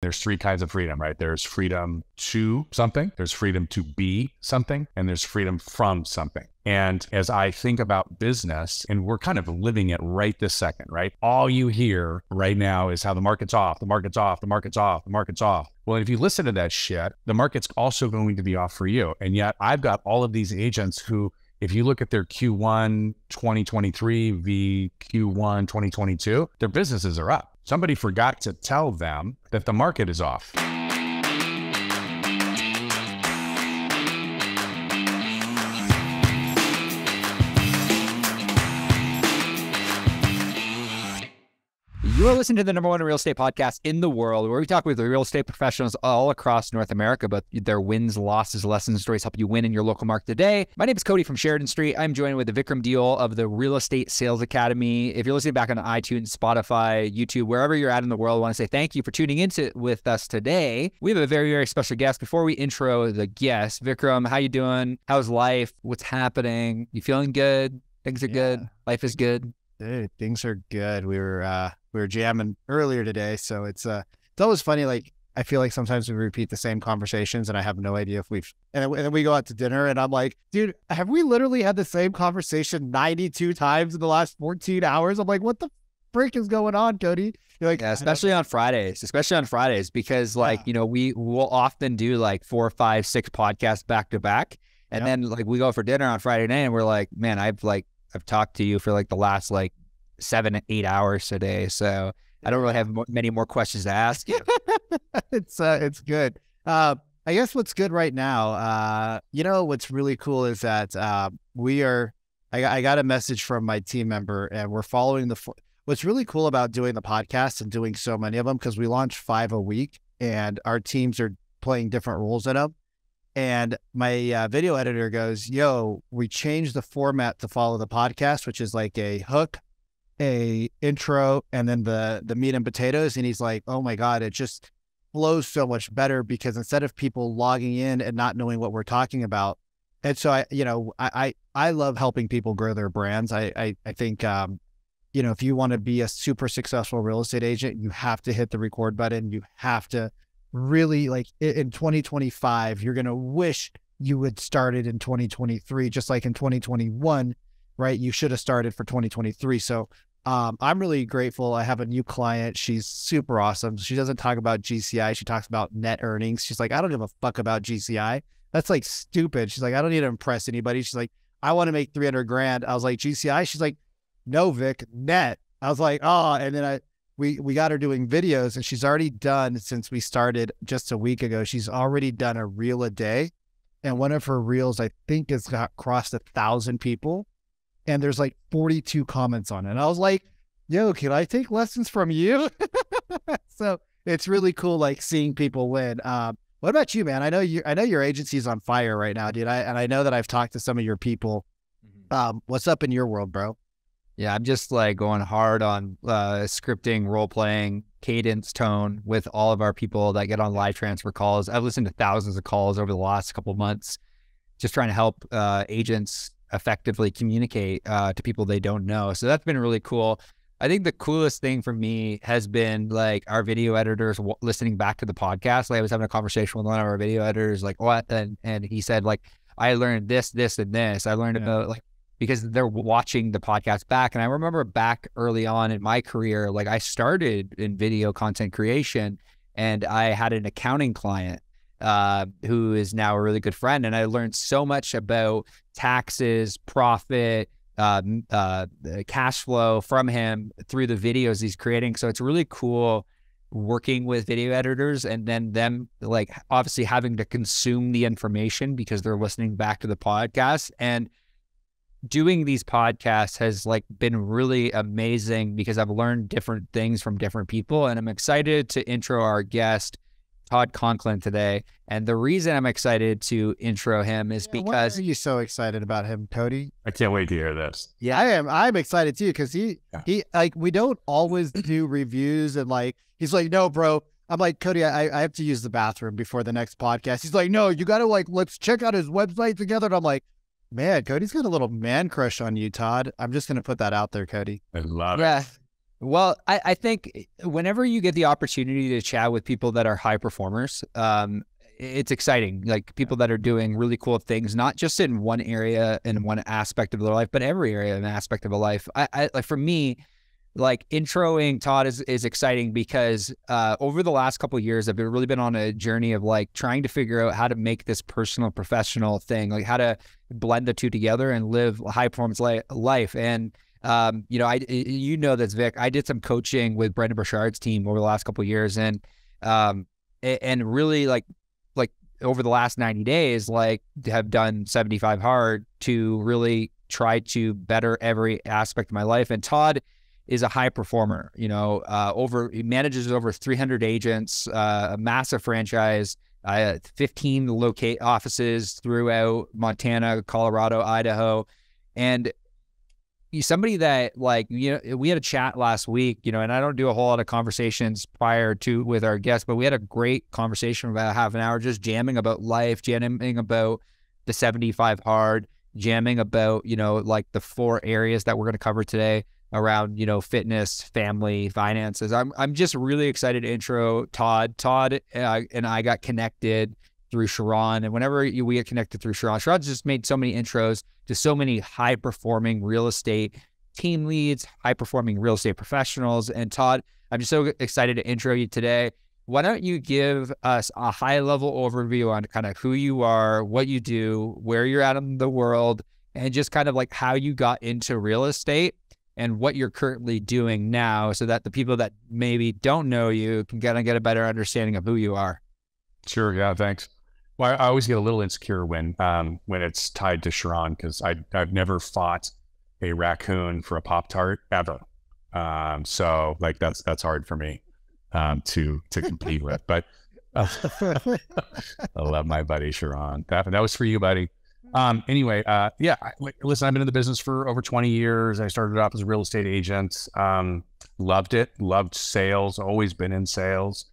There's three kinds of freedom, right? There's freedom to something, there's freedom to be something, and there's freedom from something. And as I think about business, and we're kind of living it right this second, right? All you hear right now is how the market's off, the market's off, the market's off, the market's off. Well, if you listen to that shit, the market's also going to be off for you. And yet I've got all of these agents who, if you look at their Q1 2023 v Q1 2022, their businesses are up. Somebody forgot to tell them that the market is off. You are listening to the #1 real estate podcast in the world, where we talk with real estate professionals all across North America about their wins, losses, lessons, stories, help you win in your local market today. My name is Cody from Sheridan Street. I'm joined with the Vikram Deol of the Real Estate Sales Academy. If you're listening back on iTunes, Spotify, YouTube, wherever you're at in the world, I want to say thank you for tuning in with us today. We have a very, very special guest. Before we intro the guest, Vikram, how you doing? How's life? What's happening? You feeling good? Things are good? Life is good? Dude, things are good. We were jamming earlier today, so it's always funny. Like, I feel like sometimes we repeat the same conversations, and I have no idea if and then we go out to dinner, and I'm like, dude, have we literally had the same conversation 92 times in the last 14 hours? I'm like, what the frick is going on, Cody? You're like, yeah, especially on Fridays, because we will often do like 4, 5, 6 podcasts back to back, and then like we go for dinner on Friday night, and we're like, man, I've talked to you for like the last like 7, 8 hours today, so I don't really have many more questions to ask you. It's good. I guess what's good right now, what's really cool is that I got a message from my team member, and we're following what's really cool about doing the podcast and doing so many of them, because we launch 5 a week, and our teams are playing different roles in them. And my video editor goes, yo, we changed the format to follow the podcast, which is like a hook, a intro, and then the meat and potatoes. And he's like, oh my God, it just flows so much better, because instead of people logging in and not knowing what we're talking about. And so I love helping people grow their brands. I think, if you want to be a super successful real estate agent, you have to hit the record button. You have to really, like, in 2025, you're going to wish you had started in 2023, just like in 2021, right? You should have started for 2023. So I'm really grateful. I have a new client. She's super awesome. She doesn't talk about GCI. She talks about net earnings. She's like, I don't give a fuck about GCI. That's like stupid. She's like, I don't need to impress anybody. She's like, I want to make 300 grand. I was like, GCI? She's like, no, Vic, net. I was like, oh, and then we got her doing videos, and she's already done, since we started just a week ago, she's already done a reel a day. And one of her reels, I think, has crossed 1,000 people. And there's like 42 comments on it. And I was like, yo, can I take lessons from you? So it's really cool, like, seeing people win. What about you, man? I know your agency's on fire right now, dude. I know that I've talked to some of your people. What's up in your world, bro? Yeah, I'm just like going hard on scripting, role playing, cadence, tone with all of our people that get on live transfer calls. I've listened to thousands of calls over the last couple of months, just trying to help agents effectively communicate to people they don't know. So that's been really cool. I think the coolest thing for me has been like our video editors listening back to the podcast. Like, I was having a conversation with one of our video editors, like, what? And he said, like, I learned this, and this. I learned about, like, because they're watching the podcast back. And I remember back early on in my career, like, I started in video content creation, and I had an accounting client who is now a really good friend. And I learned so much about taxes, profit, cash flow from him through the videos he's creating. So it's really cool working with video editors, and then them, like, obviously having to consume the information because they're listening back to the podcast. And doing these podcasts has, like, been really amazing, because I've learned different things from different people. And I'm excited to intro our guest, Todd Conklin, today. And the reason I'm excited to intro him is because... Why are you so excited about him, Cody? I can't wait to hear this. Yeah, I am. I'm excited too, because he like, we don't always do reviews, and like, he's like, no, bro. I'm like, Cody, I have to use the bathroom before the next podcast. He's like, no, you got to, like, let's check out his website together. And I'm like, man, Cody's got a little man crush on you, Todd. I'm just going to put that out there, Cody. I love it. Well, I think whenever you get the opportunity to chat with people that are high performers, it's exciting. Like people that are doing really cool things, not just in one area and one aspect of their life, but every area and aspect of a life. I like for me, like introing Todd is exciting because over the last couple of years, I've really been on a journey of like trying to figure out how to make this personal professional thing, like how to blend the two together and live a high performance life. And you know this, Vic. I did some coaching with Brendan Burchard's team over the last couple of years, and really like over the last 90 days, like have done 75 hard to really try to better every aspect of my life. And Todd is a high performer, he manages over 300 agents, a massive franchise, 15 locate offices throughout Montana, Colorado, Idaho. And he's somebody that we had a chat last week, and I don't do a whole lot of conversations prior to with our guests, but we had a great conversation about half an hour, just jamming about life, jamming about the 75 hard, jamming about, like the 4 areas that we're going to cover today around, fitness, family, finances. I'm just really excited to intro Todd. Todd and I got connected through Sharon, and whenever we get connected through Sharon's just made so many intros to so many high-performing real estate team leads, high-performing real estate professionals. And Todd, I'm just so excited to intro you today. Why don't you give us a high-level overview on kind of who you are, what you do, where you're at in the world, and just kind of like how you got into real estate and what you're currently doing now, so that the people that maybe don't know you can kind of get a better understanding of who you are. Sure. Yeah. Thanks. Well, I always get a little insecure when it's tied to Sharon, because I've never fought a raccoon for a Pop-Tart ever. So like that's hard for me to compete with. But I love my buddy Sharon. That was for you, buddy. Anyway, listen, I've been in the business for over 20 years. I started off as a real estate agent. Loved it. Loved sales. Always been in sales.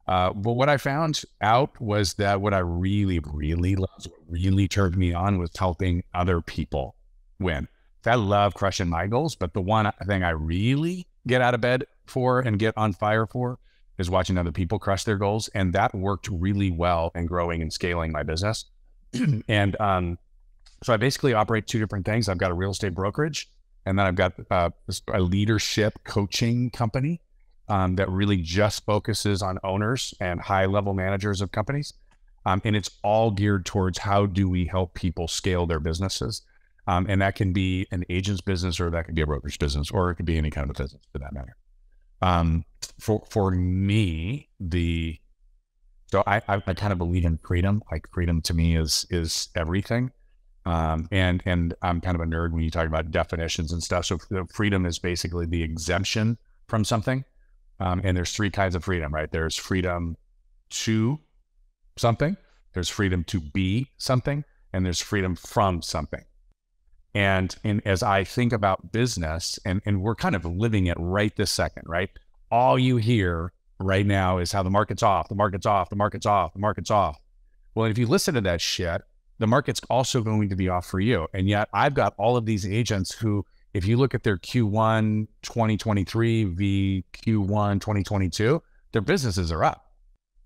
But what I found out was that what I really, really loved, what really turned me on, was helping other people win. I love crushing my goals, but the one thing I really get out of bed for and get on fire for is watching other people crush their goals. And that worked really well in growing and scaling my business. And so I basically operate 2 different things. I've got a real estate brokerage, and then I've got a leadership coaching company that really just focuses on owners and high-level managers of companies. And it's all geared towards how do we help people scale their businesses. And that can be an agent's business, or that could be a brokerage business, or it could be any kind of a business for that matter. For me, so I kind of believe in freedom. Like freedom to me is everything. And I'm kind of a nerd when you talk about definitions and stuff. So freedom is basically the exemption from something. And there's 3 kinds of freedom, right? There's freedom to something, there's freedom to be something, and there's freedom from something. And as I think about business, and we're kind of living it right this second, right? All you hear right now is how the market's off, the market's off, the market's off, the market's off. Well, if you listen to that shit, the market's also going to be off for you. And yet I've got all of these agents who, if you look at their Q1 2023 v Q1 2022, their businesses are up.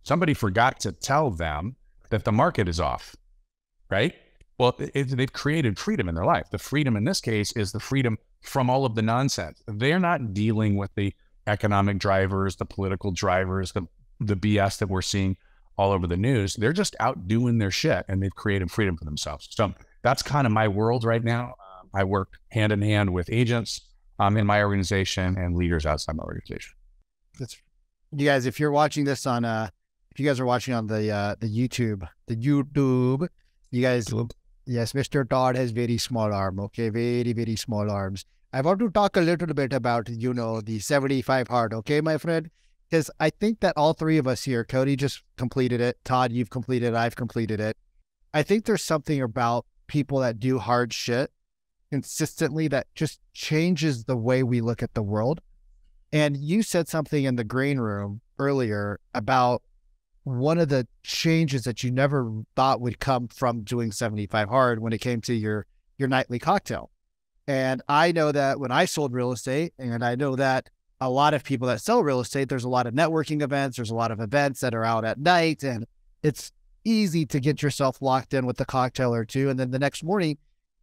Somebody forgot to tell them that the market is off, right? Well, they've created freedom in their life. The freedom in this case is the freedom from all of the nonsense. They're not dealing with the economic drivers, the political drivers, the BS that we're seeing all over the news. They're just out doing their shit, and they've created freedom for themselves. So that's kind of my world right now. I work hand in hand with agents in my organization and leaders outside my organization. You guys, if you're watching this on, if you guys are watching on the YouTube, you guys, yes, Mr. Todd has very small arm. Okay, very, very small arms. I want to talk a little bit about, the 75 hard. Okay, my friend, because I think that all 3 of us here, Cody just completed it. Todd, you've completed it. I've completed it. I think there's something about people that do hard shit consistently that just changes the way we look at the world. And you said something in the green room earlier about one of the changes that you never thought would come from doing 75 hard when it came to your nightly cocktail. And I know that when I sold real estate, and I know that a lot of people that sell real estate, there's a lot of networking events. There's a lot of events that are out at night, and it's easy to get yourself locked in with a cocktail or two. And then the next morning,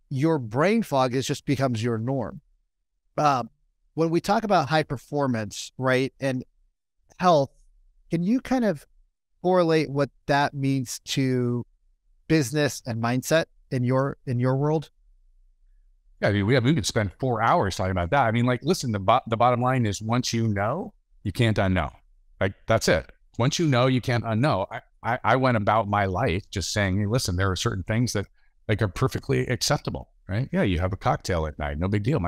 your brain fog just becomes your norm. When we talk about high performance, right, and health, can you kind of correlate what that means to business and mindset in your world? Yeah, I mean, we could spend 4 hours talking about that. I mean, like, listen, the bottom line is once you know, you can't unknow. Like, that's it. Once you know, you can't unknow. I went about my life just saying, hey, listen, there are certain things that like are perfectly acceptable, right? Yeah, you have a cocktail at night, no big deal.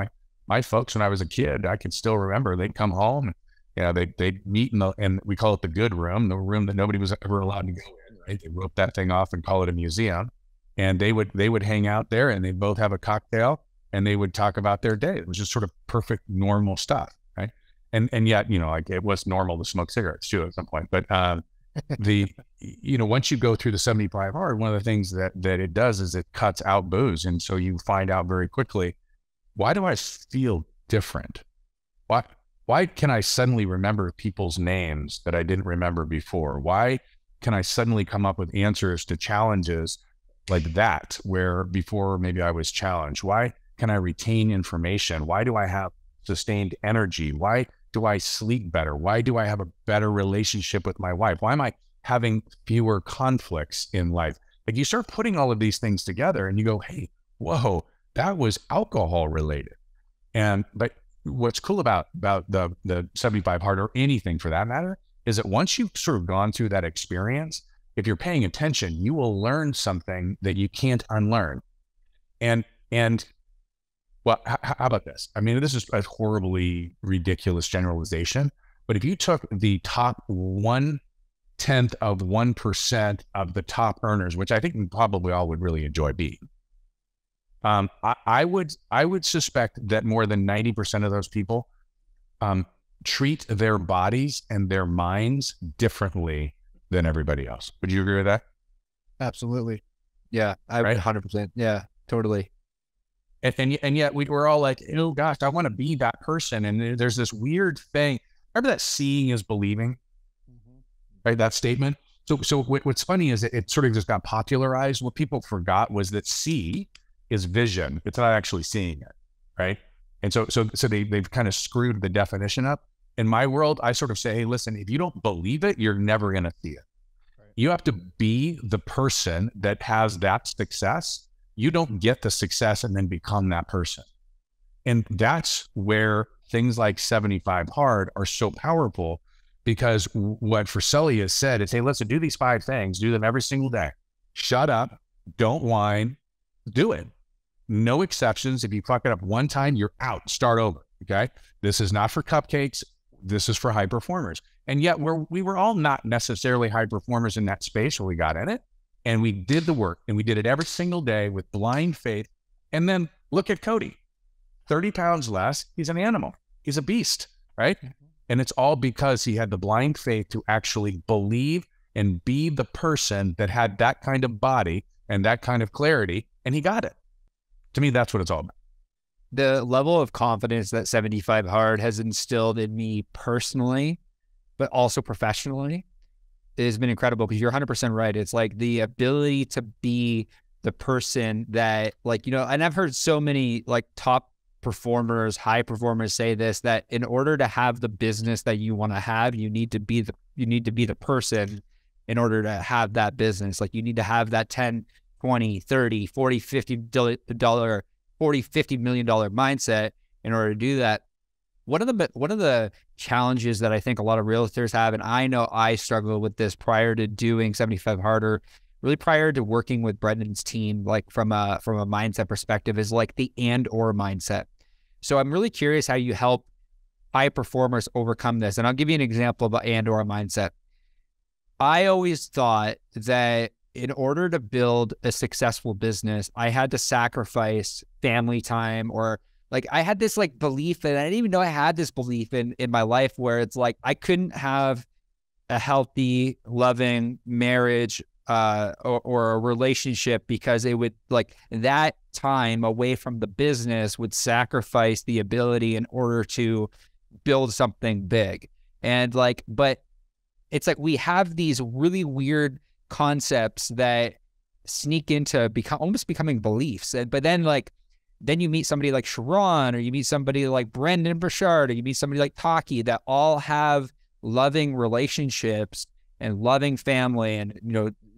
My folks, when I was a kid, I can still remember they'd come home, they'd meet and we call it the good room, the room that nobody was ever allowed to go in, right? They rope that thing off and call it a museum. And they would hang out there and they'd both have a cocktail and they would talk about their day. It was just sort of perfect, normal stuff, right? And yet, like it was normal to smoke cigarettes too at some point. But once you go through the 75 hard, one of the things that it does is it cuts out booze. And so you find out very quickly, why do I feel different? Why can I suddenly remember people's names that I didn't remember before? Why can I suddenly come up with answers to challenges like that, where before maybe I was challenged? Why can I retain information? Why do I have sustained energy? Why do I sleep better? Why do I have a better relationship with my wife? Why am I having fewer conflicts in life? Like, you start putting all of these things together and you go, hey, whoa, that was alcohol related. But what's cool about the 75 hard, or anything for that matter, is that once you've sort of gone through that experience, if you're paying attention, you will learn something that you can't unlearn. And well, how about this? I mean, this is a horribly ridiculous generalization, but if you took the top 1/10 of 1% of the top earners, which I think we probably all would really enjoy being, I would suspect that more than 90% of those people treat their bodies and their minds differently than everybody else. Would you agree with that? Absolutely. Yeah, I would 100%. Yeah, totally. And yet we're all like, oh gosh, I want to be that person. And there's this weird thing. Remember that seeing is believing, right? That statement. So what's funny is it sort of just got popularized. What people forgot was that see is vision. It's not actually seeing it, right? And so they've kind of screwed the definition up. In my world, I sort of say, hey, listen, if you don't believe it, you're never going to see it. Right. You have to be the person that has that success. You don't get the success and then become that person. And that's where things like 75 hard are so powerful, because what Frisella has said is, hey, listen, do these 5 things, do them every single day. Shut up, don't whine, do it. No exceptions. If you fuck it up one time, you're out, start over, okay? This is not for cupcakes. This is for high performers. And yet we were all not necessarily high performers in that space when we got in it. And we did the work, and we did it every single day with blind faith. And then look at Cody, 30 pounds less. He's an animal. He's a beast, right? And it's all because he had the blind faith to actually believe and be the person that had that kind of body and that kind of clarity. And he got it. To me, that's what it's all about. The level of confidence that 75 hard has instilled in me personally, but also professionally, it has been incredible, because you're 100% right. It's like the ability to be the person that, like, and I've heard so many like top performers, high performers say this, that in order to have the business that you want to have, you need to be the person in order to have that business. Like, you need to have that 10, 20, 30, 40, $50 million mindset in order to do that. One of the challenges that I think a lot of realtors have, and I know I struggled with this prior to doing 75 harder, really prior to working with Brendan's team, like from a mindset perspective, is like the and/or mindset. So I'm really curious how you help high performers overcome this. And I'll give you an example of an and/or mindset. I always thought that in order to build a successful business, I had to sacrifice family time, or like I had this like belief, and I didn't even know I had this belief in my life, where it's like I couldn't have a healthy, loving marriage or a relationship, because it would, like, that time away from the business would sacrifice the ability in order to build something big. And like, but it's like we have these really weird concepts that sneak into almost becoming beliefs. But then like, then you meet somebody like Sharon, or you meet somebody like Brendan Burchard, or you meet somebody like Taki, that all have loving relationships and loving family, and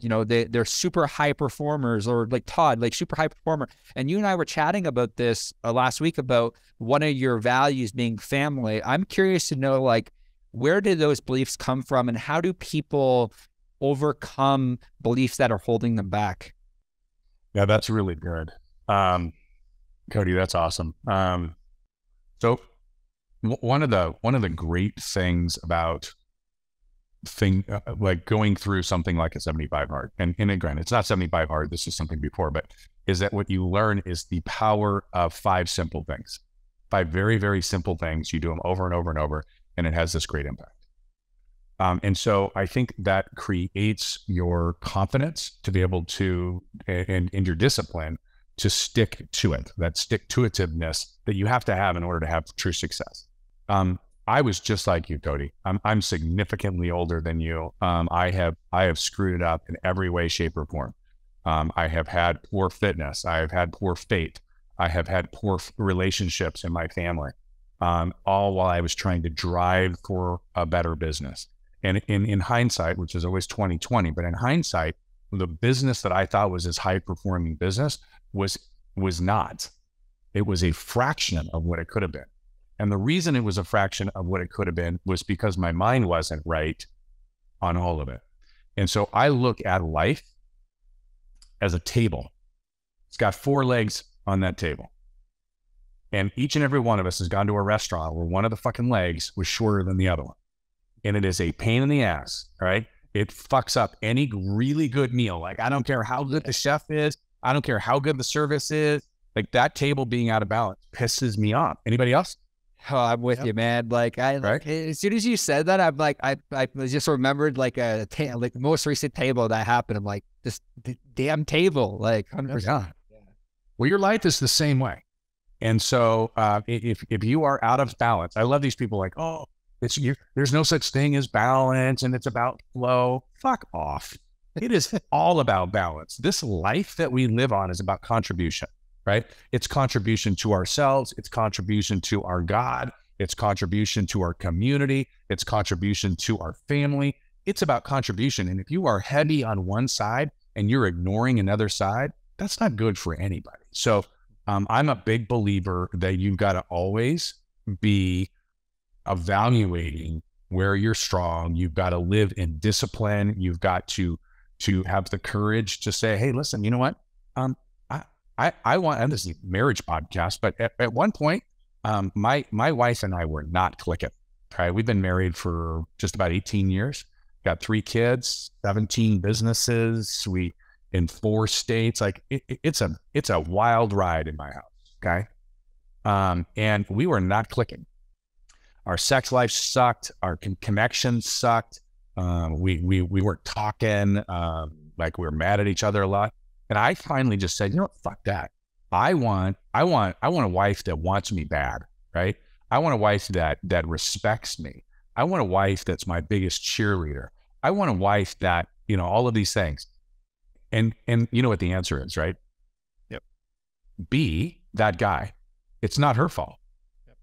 they're super high performers, or like Todd, like super high performer. And you and I were chatting about this last week about one of your values being family. I'm curious to know, like, where did those beliefs come from, and how do people overcome beliefs that are holding them back? Yeah, that's really good. Cody, that's awesome. So one of the great things about like going through something like a 75 hard, and again, it's not 75 hard, this is something before, but is that what you learn is the power of 5 simple things, 5 very, very simple things. You do them over and over and over, and it has this great impact. And so I think that creates your confidence to be able to, and your discipline to stick to it, that stick-to-itiveness that you have to have in order to have true success. I was just like you, Cody. I'm significantly older than you. I have screwed it up in every way, shape, or form. I have had poor fitness. I have had poor faith. I have had poor relationships in my family, all while I was trying to drive for a better business. And in hindsight, which is always 20/20, but in hindsight, the business that I thought was this high-performing business was not. It was a fraction of what it could have been. And the reason it was a fraction of what it could have been was because my mind wasn't right on all of it. And so I look at life as a table. It's got 4 legs on that table. And each and every one of us has gone to a restaurant where one of the fucking legs was shorter than the other one. And it is a pain in the ass, right? It fucks up any really good meal. Like, I don't care how good the chef is. I don't care how good the service is. Like, that table being out of balance pisses me off. Anybody else? Oh, I'm with you, man. Like, Right? as soon as you said that, I'm like, I just remembered like like the most recent table that happened. I'm like, this damn table, like 100%. Yeah. Well, your life is the same way. And so if you are out of balance, I love these people like, oh, there's no such thing as balance and it's about flow. Fuck off. It is all about balance. This life that we live on is about contribution, right? It's contribution to ourselves. It's contribution to our God. It's contribution to our community. It's contribution to our family. It's about contribution. And if you are heavy on one side and you're ignoring another side, that's not good for anybody. So I'm a big believer that you've got to always be evaluating where you're strong. You've got to live in discipline. You've got to have the courage to say, hey, listen, you know what? I want, and this is a marriage podcast, but at one point, my wife and I were not clicking. Right? We've been married for just about 18 years, got 3 kids, 17 businesses. We in 4 states. Like it's a wild ride in my house. Okay. And we were not clicking. Our sex life sucked. Our connection sucked. We weren't talking, like we were mad at each other a lot. And I finally just said, you know what, fuck that. I want a wife that wants me bad, right? I want a wife that respects me. I want a wife that's my biggest cheerleader. I want a wife that, all of these things. And you know what the answer is, right? Yep. Be that guy. It's not her fault. Yep.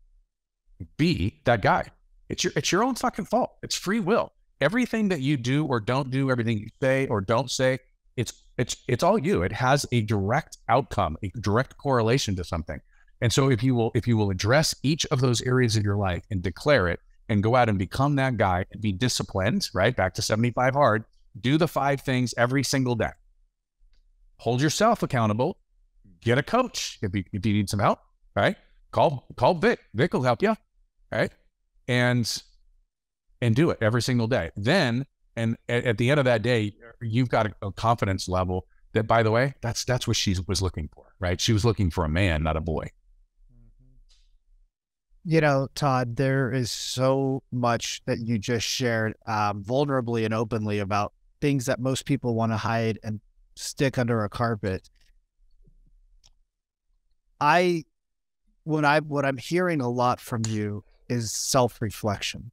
Be that guy. It's your own fucking fault. It's free will. Everything that you do or don't do, everything you say or don't say, it's all you. It has a direct outcome, a direct correlation to something. And so if you will address each of those areas of your life and declare it and go out and become that guy and be disciplined, right? Back to 75 hard, do the 5 things every single day. Hold yourself accountable, get a coach if you need some help, right? Call Vic. Vic will help you, right? And do it every single day. Then, and at the end of that day, you've got a confidence level that, by the way, that's what she was looking for, right? She was looking for a man, not a boy. Todd, there is so much that you just shared vulnerably and openly about things that most people want to hide and stick under a carpet. What I'm hearing a lot from you is self-reflection.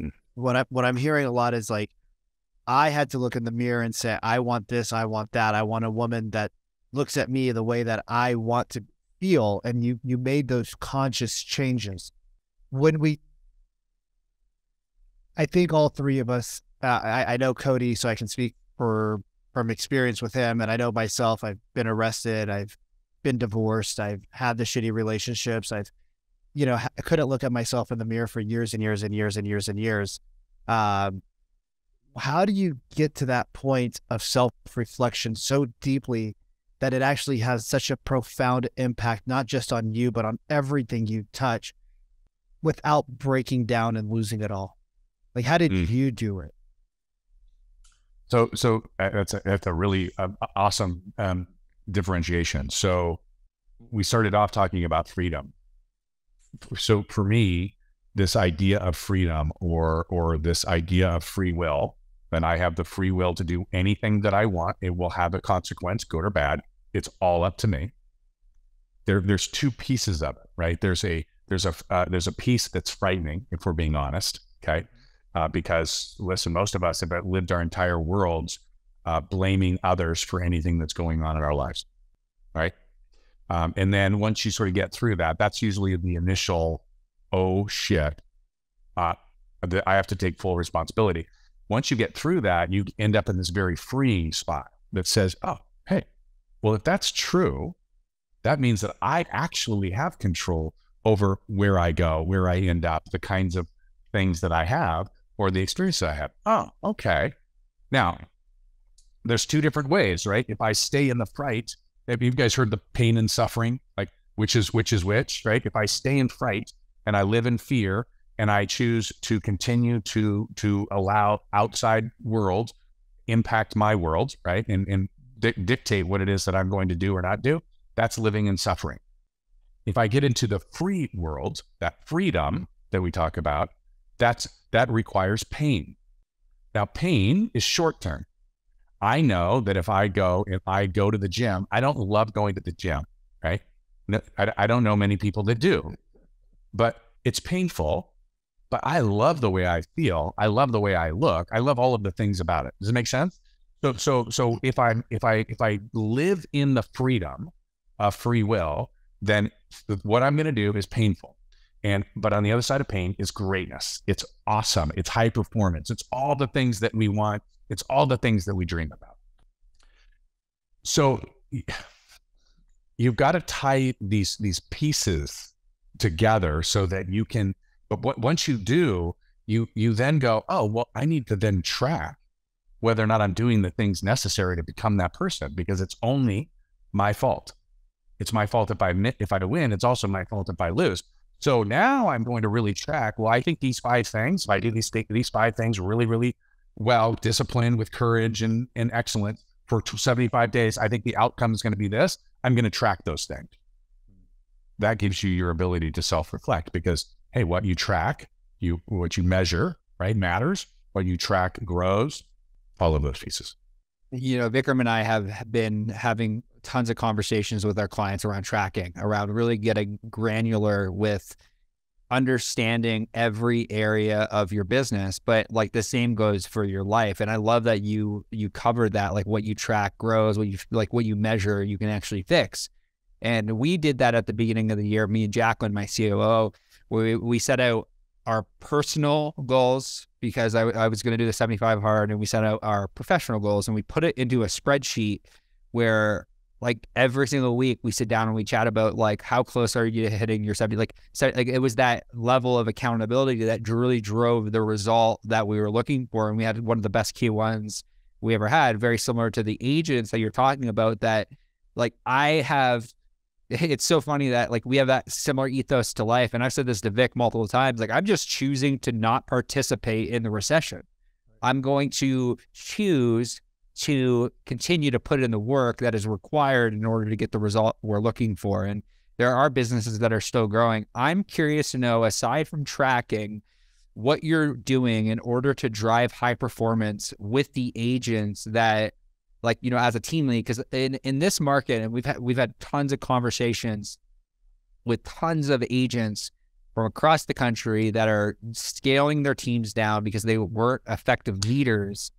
Mm. What I'm hearing a lot is like, I had to look in the mirror and say, I want this, I want that. I want a woman that looks at me the way that I want to feel. And you made those conscious changes. I think all three of us, I know Cody, so I can speak from experience with him. And I know myself, I've been arrested. I've been divorced. I've had the shitty relationships. I couldn't look at myself in the mirror for years and years and years and years and years. How do you get to that point of self-reflection so deeply that it actually has such a profound impact, not just on you, but on everything you touch, without breaking down and losing it all? Like, how did you do it? So that's a really awesome differentiation. So we started off talking about freedom. So for me, this idea of freedom or this idea of free will, then I have the free will to do anything that I want. It will have a consequence, good or bad. It's all up to me. There's two pieces of it, right? There's a piece that's frightening, if we're being honest, okay? Because listen, most of us have lived our entire worlds blaming others for anything that's going on in our lives, right? And then once you sort of get through that, that's usually the initial, oh shit, I have to take full responsibility. Once you get through that, you end up in this very freeing spot that says, oh, hey, well, if that's true, that means that I actually have control over where I go, where I end up, the kinds of things that I have, or the experience that I have. Oh, okay. Now, there's two different ways, right? If I stay in the fright, have you guys heard the pain and suffering, like which is which, right? If I stay in fright and I live in fear and I choose to continue to allow outside world impact my world, right? And dictate what it is that I'm going to do or not do, that's living in suffering. If I get into the free world, that freedom that we talk about, that requires pain. Now, pain is short term. I know that if I go to the gym, I don't love going to the gym, right? I don't know many people that do, but it's painful, but I love the way I feel. I love the way I look. I love all of the things about it. Does it make sense? So if I live in the freedom of free will, then what I'm going to do is painful. But on the other side of pain is greatness. It's awesome. It's high performance. It's all the things that we want. It's all the things that we dream about. So you've got to tie these pieces together so that you can, but once you do, you then go, oh, well, I need to then track whether or not I'm doing the things necessary to become that person, because it's only my fault. It's my fault if I win. It's also my fault if I lose. So now I'm going to really track, well, I think these 5 things, if I do these 5 things really, really well, disciplined with courage and excellence for 75 days, I think the outcome is going to be this. I'm going to track those things. That gives you your ability to self-reflect, because, hey, what you track, what you measure, right, matters. What you track grows, all of those pieces. You know, Vikram and I have been having tons of conversations with our clients around tracking, around really getting granular with understanding every area of your business, but like the same goes for your life. And I love that you covered that, like what you track grows, what you measure, you can actually fix. And we did that at the beginning of the year, me and Jacqueline, my COO, we set out our personal goals, because I was going to do the 75 hard, and we set out our professional goals, and we put it into a spreadsheet where, like, every single week we sit down and we chat about, like, how close are you to hitting your 70? Like it was that level of accountability that really drove the result that we were looking for. And we had one of the best Q1s we ever had, very similar to the agents that you're talking about, that, like, it's so funny that, like, we have that similar ethos to life. And I've said this to Vic multiple times, like, I'm just choosing to not participate in the recession. I'm going to choose to continue to put in the work that is required in order to get the result we're looking for. And there are businesses that are still growing. I'm curious to know, aside from tracking, what you're doing in order to drive high performance with the agents that, like, you know, as a team lead, because in this market, and we've had tons of conversations with tons of agents, from across the country that are scaling their teams down because they weren't effective leaders,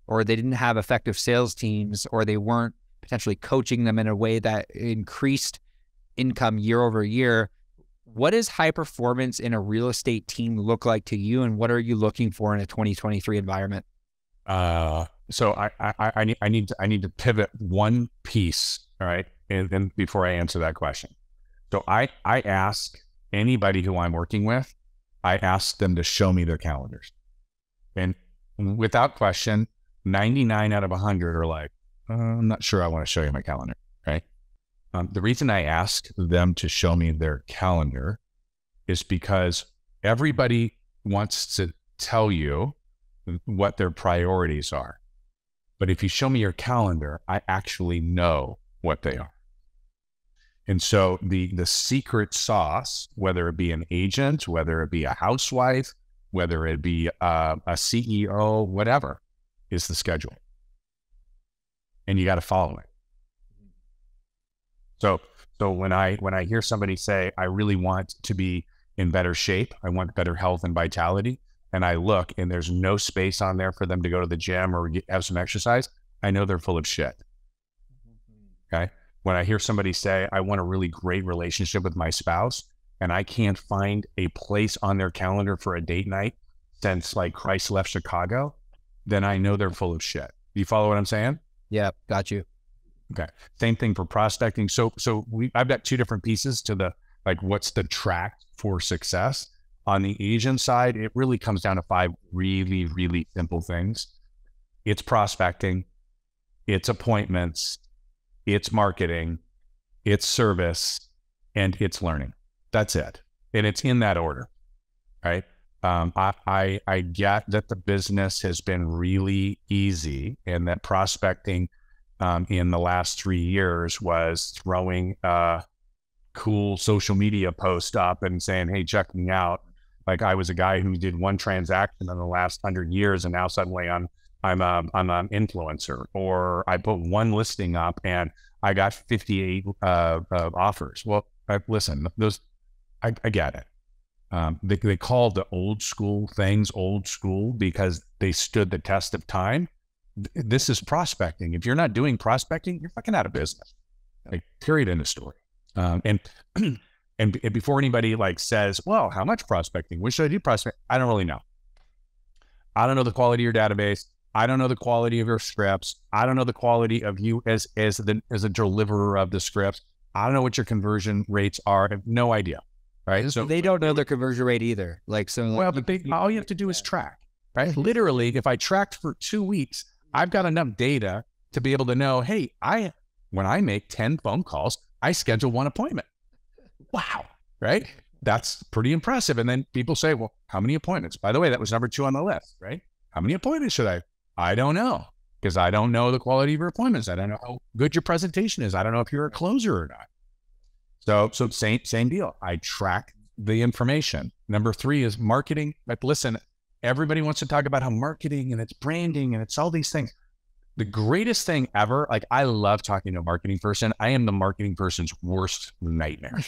or they didn't have effective sales teams, or they weren't potentially coaching them in a way that increased income year over year. What does high performance in a real estate team look like to you, and what are you looking for in a 2023 environment? So I need to pivot one piece, all right, and then before I answer that question. So I ask anybody who I'm working with, I ask them to show me their calendars, and without question, 99 out of 100 are like, I'm not sure I want to show you my calendar, right? The reason I ask them to show me their calendar is because everybody wants to tell you what their priorities are. But if you show me your calendar, I actually know what they are. And so the secret sauce, whether it be an agent, whether it be a housewife, whether it be a CEO, whatever, is the schedule. And you got to follow it. So when I hear somebody say, I really want to be in better shape, I want better health and vitality, and I look and there's no space on there for them to go to the gym or have some exercise, I know they're full of shit. Okay. When I hear somebody say, I want a really great relationship with my spouse, and I can't find a place on their calendar for a date night since like Christ left Chicago, then I know they're full of shit. You follow what I'm saying? Yeah, got you. Okay. Same thing for prospecting. So I've got two different pieces to the, like, what's the track for success. On the agent side, it really comes down to 5 really, really simple things. It's prospecting, it's appointments, it's marketing, it's service, and it's learning. That's it. And it's in that order, right? I get that the business has been really easy, and that prospecting in the last 3 years was throwing a cool social media post up and saying, hey, check me out. Like, I was a guy who did one transaction in the last 100 years, and now suddenly I'm an influencer. Or I put one listing up and I got 58 offers. Well, listen, I get it. They call the old school things old school because they stood the test of time. This is prospecting. If you're not doing prospecting, you're fucking out of business. Like, period, end of story. And before anybody like says, well, how much prospecting? What should I do prospect? I don't really know. I don't know the quality of your database. I don't know the quality of your scripts. I don't know the quality of you as a deliverer of the scripts. I don't know what your conversion rates are. I have no idea. Right. So they don't know their conversion rate either. But all you have to do is track, right? Literally, if I tracked for 2 weeks, I've got enough data to be able to know, hey, when I make 10 phone calls, I schedule 1 appointment. Wow. Right. That's pretty impressive. And then people say, well, how many appointments? By the way, that was number 2 on the list, right? How many appointments should I? I don't know, because I don't know the quality of your appointments. I don't know how good your presentation is. I don't know if you're a closer or not. So same deal. I track the information. Number 3 is marketing. But listen, everybody wants to talk about how marketing and it's branding and it's all these things. The greatest thing ever, like, I love talking to a marketing person. I am the marketing person's worst nightmare,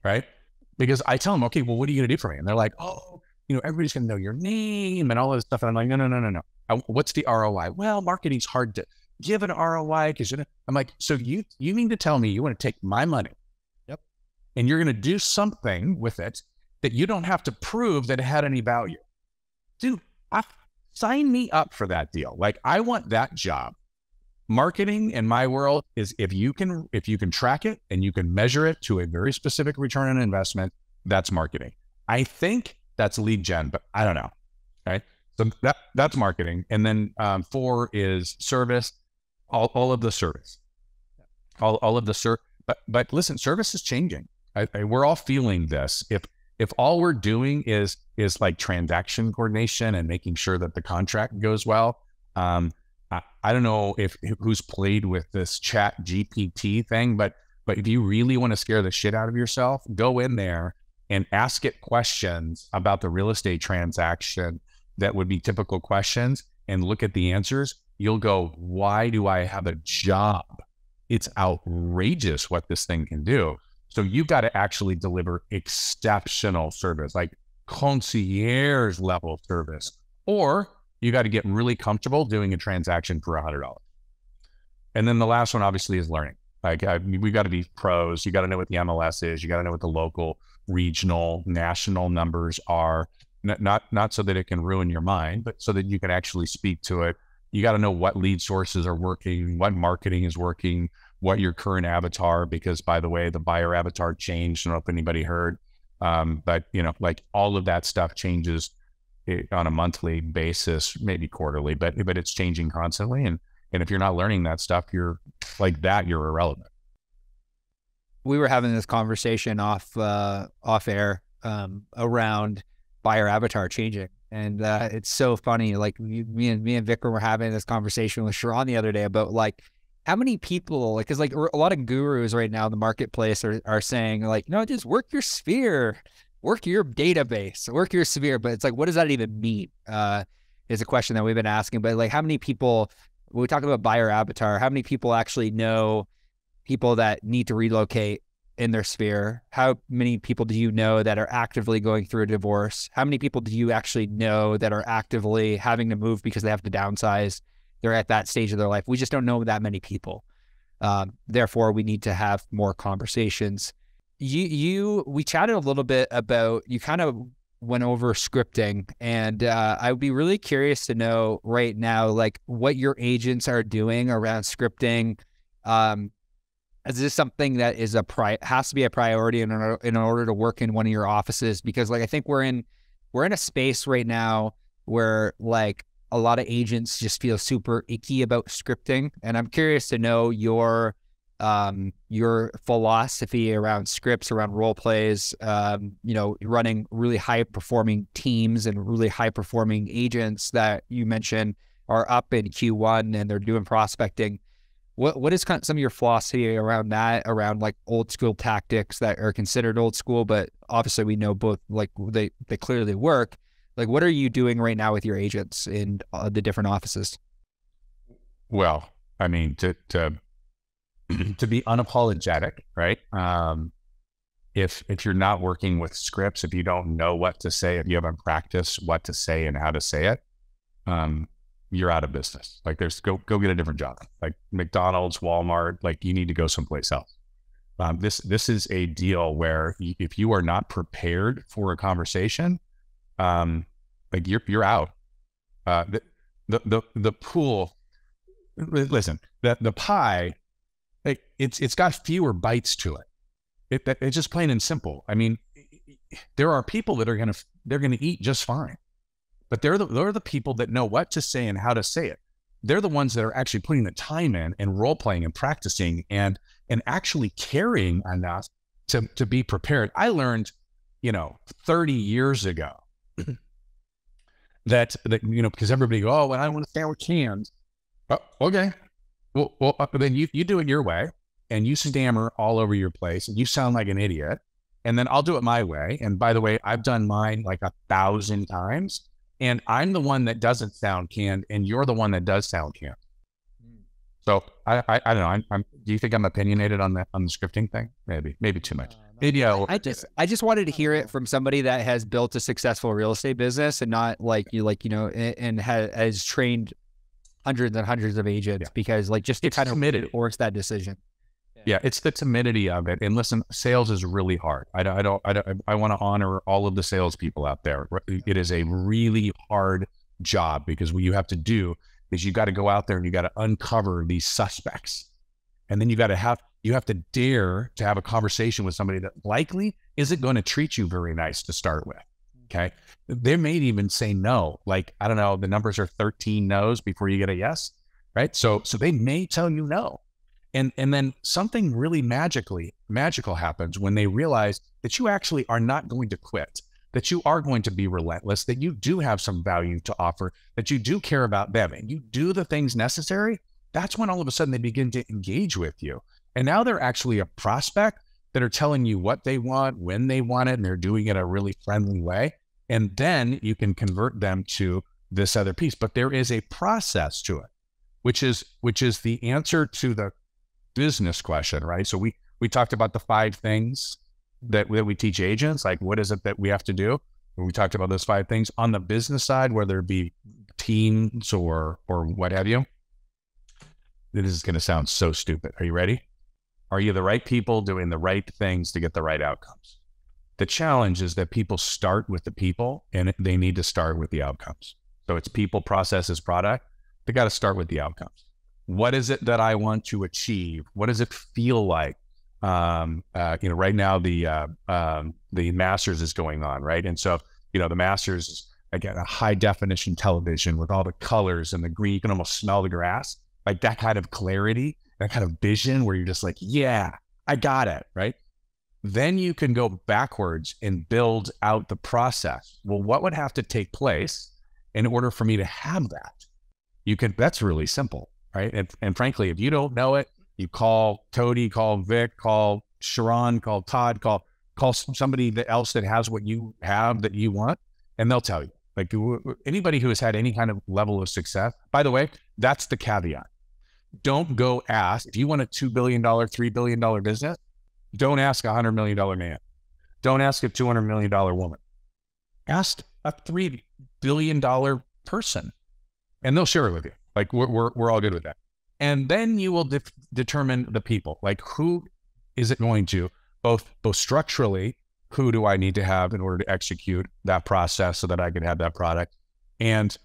right? Because I tell them, okay, well, what are you going to do for me? And they're like, oh, everybody's going to know your name and all of this stuff. And I'm like, no. What's the ROI? Well, marketing's hard to give an ROI because I'm like, so you mean to tell me you want to take my money? Yep. And you're going to do something with it that you don't have to prove that it had any value. Dude, sign me up for that deal. Like, I want that job. Marketing in my world is if you can track it and you can measure it to a very specific return on investment, that's marketing. I think that's lead gen, but I don't know. Right. So that's marketing. And then 4 is service, all of the service, all of the service. But listen, service is changing. We're all feeling this. If all we're doing is like transaction coordination and making sure that the contract goes well, I don't know who's played with this Chat GPT thing, but if you really want to scare the shit out of yourself, go in there and ask it questions about the real estate transaction that would be typical questions, and look at the answers. You'll go, why do I have a job? It's outrageous what this thing can do. So you've got to actually deliver exceptional service, like concierge level service, or you got to get really comfortable doing a transaction for $100. And then the last one obviously is learning. Like we got to be pros. You got to know what the MLS is. You got to know what the local, regional, national numbers are. Not so that it can ruin your mind, but so that you can actually speak to it. You got to know what lead sources are working, what marketing is working, what your current avatar, because by the way, the buyer avatar changed. I don't know if anybody heard, but like all of that stuff changes on a monthly basis, maybe quarterly, but it's changing constantly. And if you're not learning that stuff, you're irrelevant. We were having this conversation off air around buyer avatar changing. And it's so funny. Like me and Vikram were having this conversation with Sharon the other day about like how many people, like, cause like a lot of gurus right now in the marketplace are saying like, no, just work your sphere, work your database, work your sphere. But it's like, what does that even mean? Is a question that we've been asking. But like, how many people, when we talk about buyer avatar, how many people actually know people that need to relocate in their sphere? How many people do you know that are actively going through a divorce? How many people do you actually know that are actively having to move because they have to downsize? They're at that stage of their life. We just don't know that many people. Therefore, we need to have more conversations. We chatted a little bit about, you kind of went over scripting, and I would be really curious to know right now, like what your agents are doing around scripting. Is this something that is has to be a priority in order to work in one of your offices? Because like I think we're in a space right now where like a lot of agents just feel super icky about scripting, and I'm curious to know your philosophy around scripts, around role plays. Running really high performing teams and really high performing agents that you mentioned are up in Q1 and they're doing prospecting. What is kind of some of your philosophy around that, around like old school tactics that are considered old school, but obviously we know both, like they clearly work. Like, what are you doing right now with your agents in the different offices? Well, I mean, to be unapologetic, right? If you're not working with scripts, if you don't know what to say, if you haven't practiced what to say and how to say it, you're out of business. Like go get a different job, like McDonald's, Walmart, like you need to go someplace else. This is a deal where if you are not prepared for a conversation, like you're out. The pool, listen, the pie, like it's got fewer bites to it. It's just plain and simple. I mean, there are people that they're gonna eat just fine. But they're the people that know what to say and how to say it. They're the ones that are actually putting the time in and role playing and practicing and actually caring enough to be prepared. I learned, 30 years ago that because everybody go, oh, well, I want to stand with cans. Oh, okay. Well, then you do it your way and you stammer all over your place and you sound like an idiot. And then I'll do it my way. And by the way, I've done mine like 1,000 times. And I'm the one that doesn't sound canned, and you're the one that does sound canned. So I don't know. Do you think I'm opinionated on the scripting thing? Maybe too much. Maybe I just wanted to hear it from somebody that has built a successful real estate business and not and has trained hundreds and hundreds of agents, because like just to kind of force that decision. Yeah, it's the timidity of it. And listen, sales is really hard. I want to honor all of the salespeople out there. It is a really hard job, because what you have to do is you got to go out there and you got to uncover these suspects. And then you have to dare to have a conversation with somebody that likely isn't going to treat you very nice to start with. Okay. They may even say no. Like, I don't know, the numbers are 13 no's before you get a yes. Right. So they may tell you no. And then something really magical happens when they realize that you actually are not going to quit, that you are going to be relentless, that you do have some value to offer, that you do care about them, and you do the things necessary. That's when all of a sudden they begin to engage with you. And now they're actually a prospect that are telling you what they want, when they want it, and they're doing it a really friendly way. And then you can convert them to this other piece. But there is a process to it, which is the answer to the business question, right? So We talked about the 5 things that we teach agents. Like, what is it that we have to do? And we talked about those 5 things on the business side, whether it be teams or what have you. This is going to sound so stupid. Are you ready? Are you the right people doing the right things to get the right outcomes? The challenge is that people start with the people, and they need to start with the outcomes. So it's people, processes, product. They got to start with the outcomes. What is it that I want to achieve? What does it feel like? Right now the Masters is going on, right? And so, the Masters is, again, a high definition television with all the colors and the green. You can almost smell the grass, like that kind of clarity, that kind of vision where you're just like, yeah, I got it, right? Then you can go backwards and build out the process. Well, what would have to take place in order for me to have that? That's really simple, right? And frankly, if you don't know it, you call Cody, call Vic, call Sharon, call Todd, call somebody else that has what you have that you want, and they'll tell you. Like, anybody who has had any kind of level of success, by the way, that's the caveat. Don't go ask, if you want a $2 billion, $3 billion business, don't ask a $100 million man. Don't ask a $200 million woman. Ask a $3 billion person, and they'll share it with you. Like, we're all good with that. And then you will determine the people. Like, who is it going to, both structurally, who do I need to have in order to execute that process so that I can have that product? And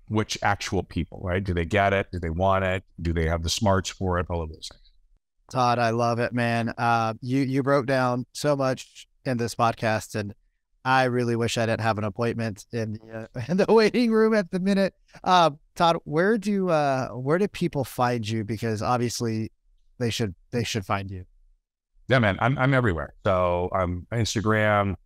which actual people, right? Do they get it? Do they want it? Do they have the smarts for it? All of those things. Todd, I love it, man. You broke down so much in this podcast, and I really wish I didn't have an appointment in the waiting room at the minute. Todd, where do people find you? Because obviously they should find you. Yeah, man, I'm everywhere. So Instagram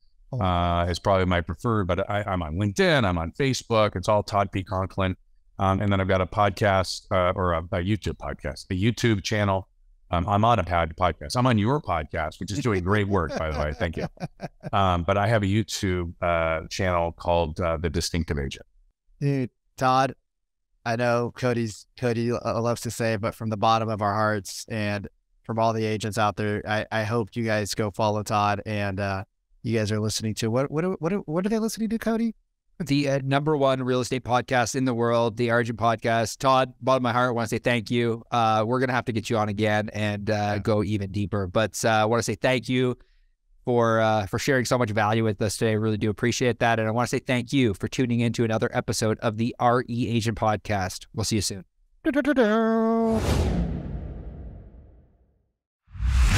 is probably my preferred, but I'm on LinkedIn, I'm on Facebook. It's all Todd P. Conklin. And then I've got a podcast or a YouTube podcast, a YouTube channel. I'm on a podcast. I'm on your podcast, which is doing great work, by the way. Thank you. But I have a YouTube channel called The Distinctive Agent. Dude, Todd, I know Cody loves to say, but from the bottom of our hearts and from all the agents out there, I hope you guys go follow Todd, and you guys are listening to what are they listening to, Cody? The #1 real estate podcast in the world, the Argent Podcast. Todd, bottom of my heart, I want to say thank you. We're going to have to get you on again and go even deeper. But I want to say thank you for sharing so much value with us today. I really do appreciate that. And I want to say thank you for tuning in to another episode of the RE Agent Podcast. We'll see you soon.